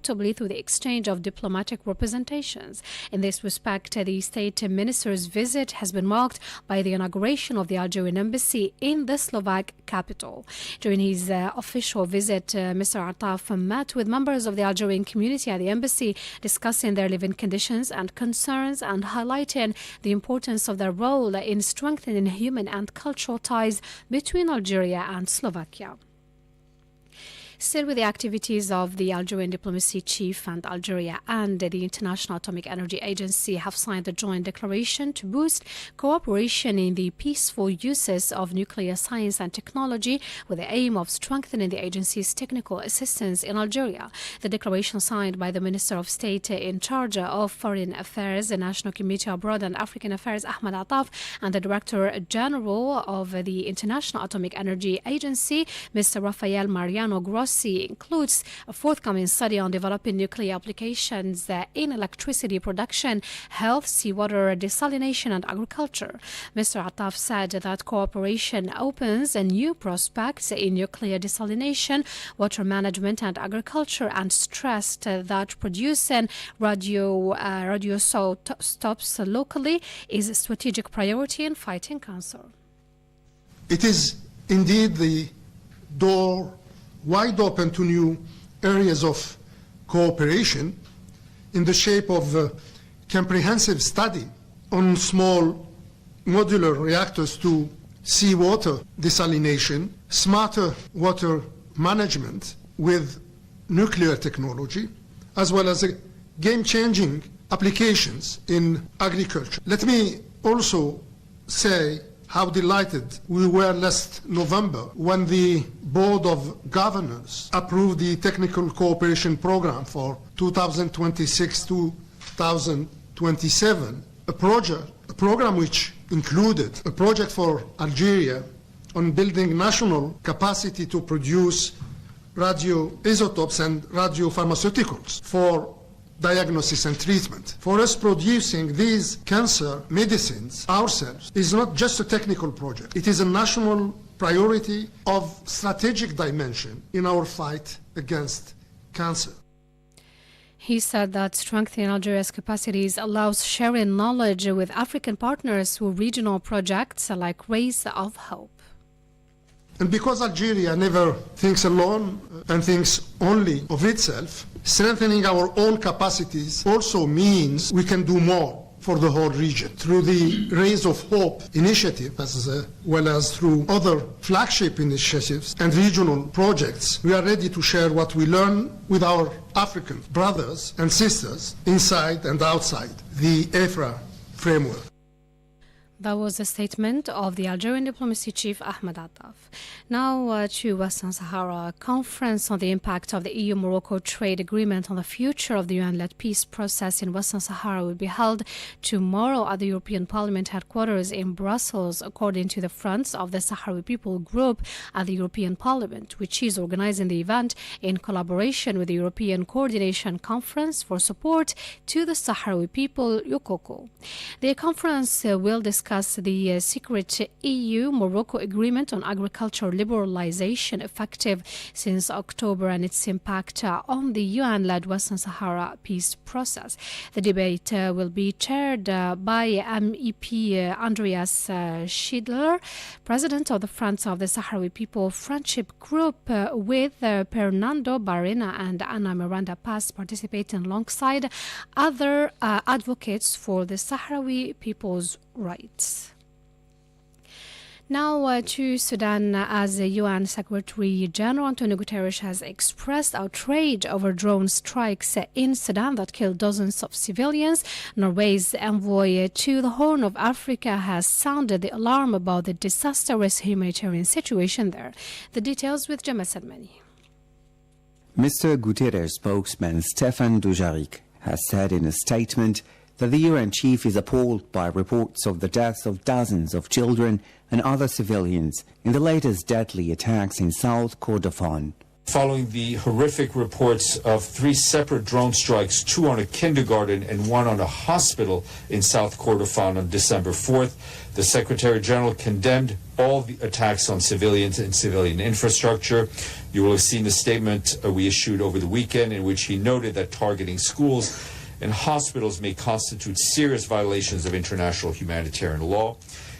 notably through the exchange of diplomatic representations. In this respect, the state minister's visit has been marked by the inauguration of the Algerian embassy in the Slovak capital. During his official visit, Mr. Attaf met with members of the Algerian community at the embassy, discussing their living conditions and concerns and highlighting the importance of their role in strengthening human and cultural ties between Algeria and Slovakia. Still with the activities of the Algerian diplomacy chief, and Algeria and the International Atomic Energy Agency have signed a joint declaration to boost cooperation in the peaceful uses of nuclear science and technology, with the aim of strengthening the agency's technical assistance in Algeria. The declaration, signed by the Minister of State in charge of Foreign Affairs, the National Committee Abroad and African Affairs, Ahmed Attaf, and the Director General of the International Atomic Energy Agency, Mr. Rafael Mariano Grossi, includes a forthcoming study on developing nuclear applications in electricity production, health, seawater desalination and agriculture. Mr. Attaf said that cooperation opens new prospects in nuclear desalination, water management and agriculture, and stressed that producing radioisotopes locally is a strategic priority in fighting cancer. It is indeed the door wide open to new areas of cooperation in the shape of a comprehensive study on small modular reactors to seawater desalination, smarter water management with nuclear technology, as well as game-changing applications in agriculture. Let me also say how delighted we were last November when the Board of Governors approved the Technical Cooperation Program for 2026-2027, a program which included a project for Algeria on building national capacity to produce radioisotopes and radiopharmaceuticals for diagnosis and treatment. For us, producing these cancer medicines ourselves is not just a technical project. It is a national priority of strategic dimension in our fight against cancer. He said that strengthening Algeria's capacities allows sharing knowledge with African partners through regional projects like Rays of Hope. And because Algeria never thinks alone and thinks only of itself, strengthening our own capacities also means we can do more for the whole region. Through the Rays of Hope initiative, as well as through other flagship initiatives and regional projects, we are ready to share what we learn with our African brothers and sisters inside and outside the EFRA framework. That was a statement of the Algerian diplomacy chief, Ahmed Attaf. Now to Western Sahara. A conference on the impact of the EU-Morocco trade agreement on the future of the UN-led peace process in Western Sahara will be held tomorrow at the European Parliament headquarters in Brussels, according to the Front of the Sahrawi People group at the European Parliament, which is organizing the event in collaboration with the European Coordination Conference for Support to the Sahrawi People, UCOCO. The conference will discuss the secret EU-Morocco agreement on agricultural liberalization effective since October and its impact on the UN-led Western Sahara peace process. The debate will be chaired by MEP Andreas Schiedler, president of the Front of the Sahrawi People Friendship Group, with Fernando Barrena and Ana Miranda Paz participating alongside other advocates for the Sahrawi people's rights. Now to Sudan, as the UN Secretary General Antonio Guterres has expressed outrage over drone strikes in Sudan that killed dozens of civilians. Norway's envoy to the Horn of Africa has sounded the alarm about the disastrous humanitarian situation there. The details with Jamal Salmani. Mr. Guterres spokesman Stefan Dujarric has said in a statement that the UN chief is appalled by reports of the deaths of dozens of children and other civilians in the latest deadly attacks in South Kordofan. Following the horrific reports of 3 separate drone strikes, 2 on a kindergarten and 1 on a hospital in South Kordofan on December 4th, the Secretary General condemned all the attacks on civilians and civilian infrastructure. You will have seen the statement we issued over the weekend in which he noted that targeting schools and hospitals may constitute serious violations of international humanitarian law.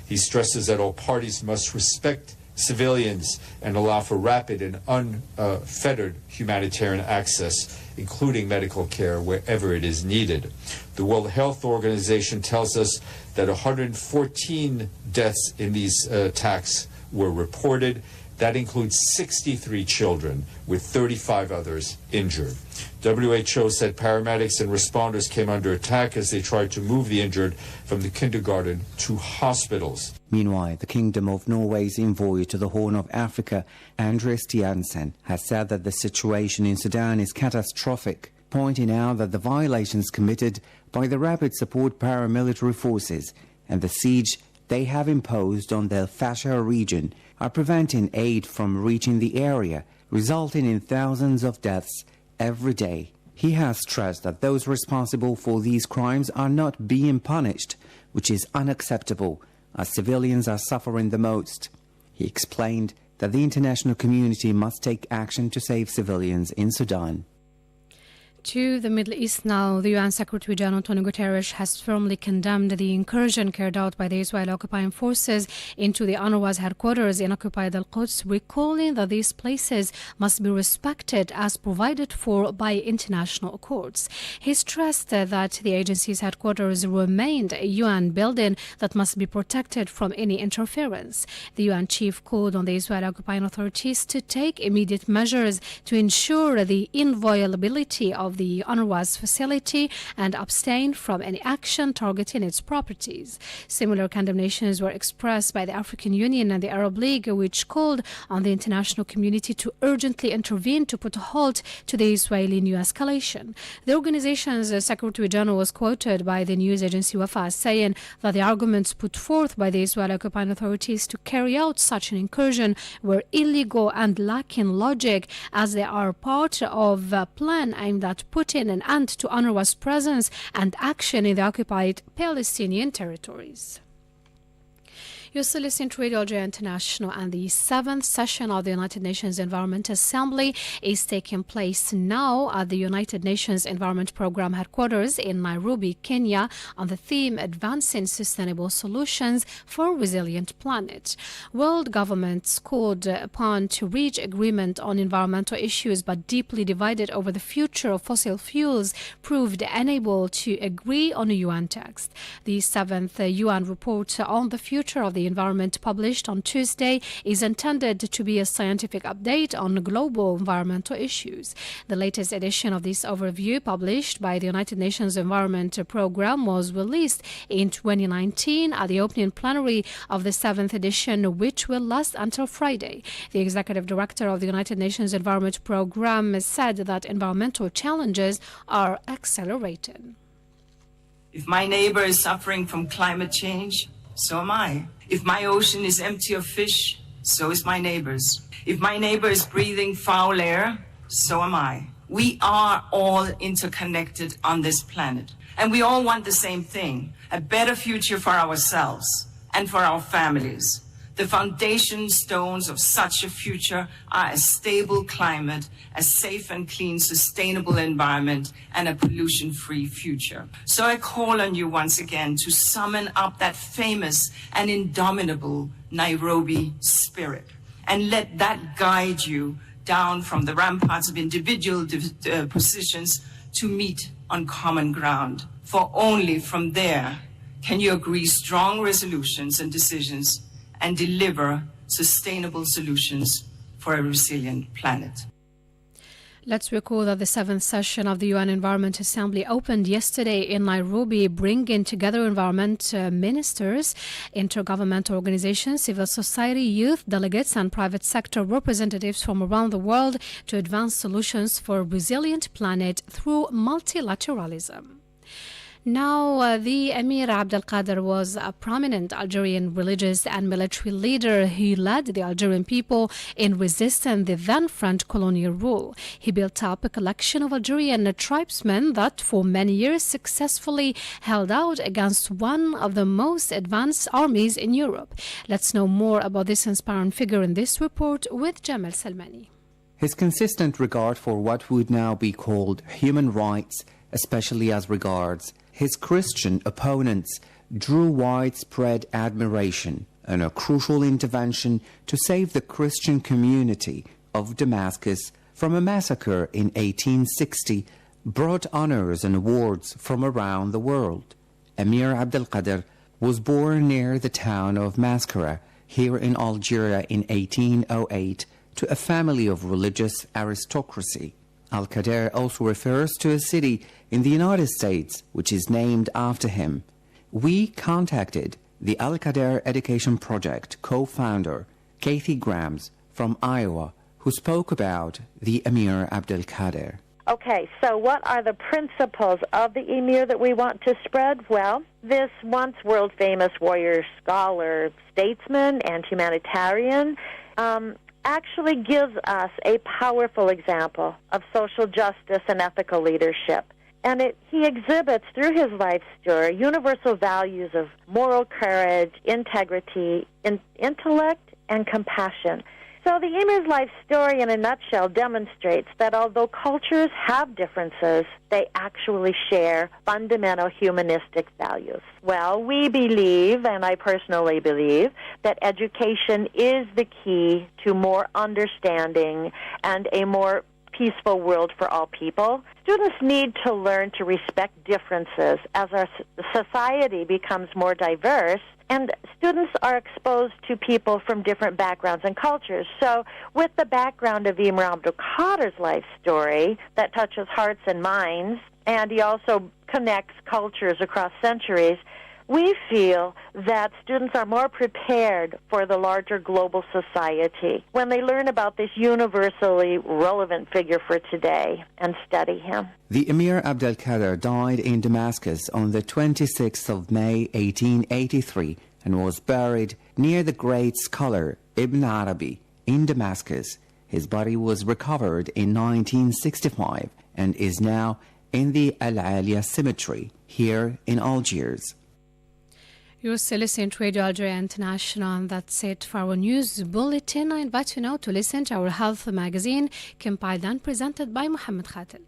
He stresses that all parties must respect civilians and allow for rapid and unfettered humanitarian access, including medical care wherever it is needed. The World Health Organization tells us that 114 deaths in these attacks were reported. That includes 63 children, with 35 others injured. WHO said paramedics and responders came under attack as they tried to move the injured from the kindergarten to hospitals. Meanwhile, the Kingdom of Norway's envoy to the Horn of Africa, Andres Stiansen, has said that the situation in Sudan is catastrophic, pointing out that the violations committed by the rapid support paramilitary forces and the siege they have imposed on the El Fasher region are preventing aid from reaching the area, resulting in thousands of deaths every day. He has stressed that those responsible for these crimes are not being punished, which is unacceptable, as civilians are suffering the most. He explained that the international community must take action to save civilians in Sudan. To the Middle East now, the UN Secretary General Antonio Guterres has firmly condemned the incursion carried out by the Israeli occupying forces into the UNRWA's headquarters in occupied Al-Quds, recalling that these places must be respected as provided for by international courts. He stressed that the agency's headquarters remained a UN building that must be protected from any interference. The UN chief called on the Israeli occupying authorities to take immediate measures to ensure the inviolability of the UNRWA's facility and abstain from any action targeting its properties. Similar condemnations were expressed by the African Union and the Arab League, which called on the international community to urgently intervene to put a halt to the Israeli new escalation. The organization's Secretary General was quoted by the news agency Wafa as saying that the arguments put forth by the Israeli occupying authorities to carry out such an incursion were illegal and lacking logic, as they are part of a plan aimed at putting an end to UNRWA's presence and action in the occupied Palestinian territories. You're still listening to Radio Algeria International, and the 7th session of the United Nations Environment Assembly is taking place now at the United Nations Environment Programme headquarters in Nairobi, Kenya, on the theme Advancing Sustainable Solutions for a Resilient Planet. World governments called upon to reach agreement on environmental issues but deeply divided over the future of fossil fuels proved unable to agree on a UN text. The 7th UN report on the future of the environment, published on Tuesday, is intended to be a scientific update on global environmental issues. The latest edition of this overview, published by the United Nations Environment Programme, was released in 2019 at the opening plenary of the 7th edition, which will last until Friday. The executive director of the United Nations Environment Programme said that environmental challenges are accelerating. If my neighbor is suffering from climate change, so am I. If my ocean is empty of fish, so is my neighbor's. If my neighbor is breathing foul air, so am I. We are all interconnected on this planet, and we all want the same thing: a better future for ourselves and for our families. The foundation stones of such a future are a stable climate, a safe and clean, sustainable environment, and a pollution-free future. So I call on you once again to summon up that famous and indomitable Nairobi spirit, and let that guide you down from the ramparts of individual positions to meet on common ground. For only from there can you agree strong resolutions and decisions and deliver sustainable solutions for a resilient planet. Let's recall that the 7th session of the UN Environment Assembly opened yesterday in Nairobi, bringing together environment ministers, intergovernmental organizations, civil society, youth delegates, and private sector representatives from around the world to advance solutions for a resilient planet through multilateralism. Now, the Emir Abdelkader was a prominent Algerian religious and military leader. He led the Algerian people in resisting the then French colonial rule. He built up a collection of Algerian tribesmen that for many years successfully held out against one of the most advanced armies in Europe. Let's know more about this inspiring figure in this report with Jamal Salmani. His consistent regard for what would now be called human rights, especially as regards his Christian opponents, drew widespread admiration, and a crucial intervention to save the Christian community of Damascus from a massacre in 1860 brought honors and awards from around the world. Emir Abdelkader was born near the town of Mascara, here in Algeria in 1808, to a family of religious aristocracy. Al-Qadir also refers to a city in the United States which is named after him. We contacted the Al-Qadir Education Project co-founder, Kathy Grams from Iowa, who spoke about the Emir Abdelkader. Okay, so what are the principles of the Emir that we want to spread? Well, this once world-famous warrior, scholar, statesman, and humanitarian actually gives us a powerful example of social justice and ethical leadership. And he exhibits through his life story universal values of moral courage, integrity, intellect, and compassion. So the Emir's life story in a nutshell demonstrates that although cultures have differences, they actually share fundamental humanistic values. Well, we believe, and I personally believe, that education is the key to more understanding and a more peaceful world for all people. Students need to learn to respect differences as our society becomes more diverse, and students are exposed to people from different backgrounds and cultures. So with the background of Emir Abdelkader's life story that touches hearts and minds, and he also connects cultures across centuries, we feel that students are more prepared for the larger global society when they learn about this universally relevant figure for today and study him. The Emir Abdelkader died in Damascus on the 26th of May 1883 and was buried near the great scholar Ibn Arabi in Damascus. His body was recovered in 1965 and is now in the Al-Alia Cemetery here in Algiers. You're still listening to Radio Algeria International, and that's it for our news bulletin. I invite you now to listen to our health magazine, compiled and presented by Mohammed Khatel.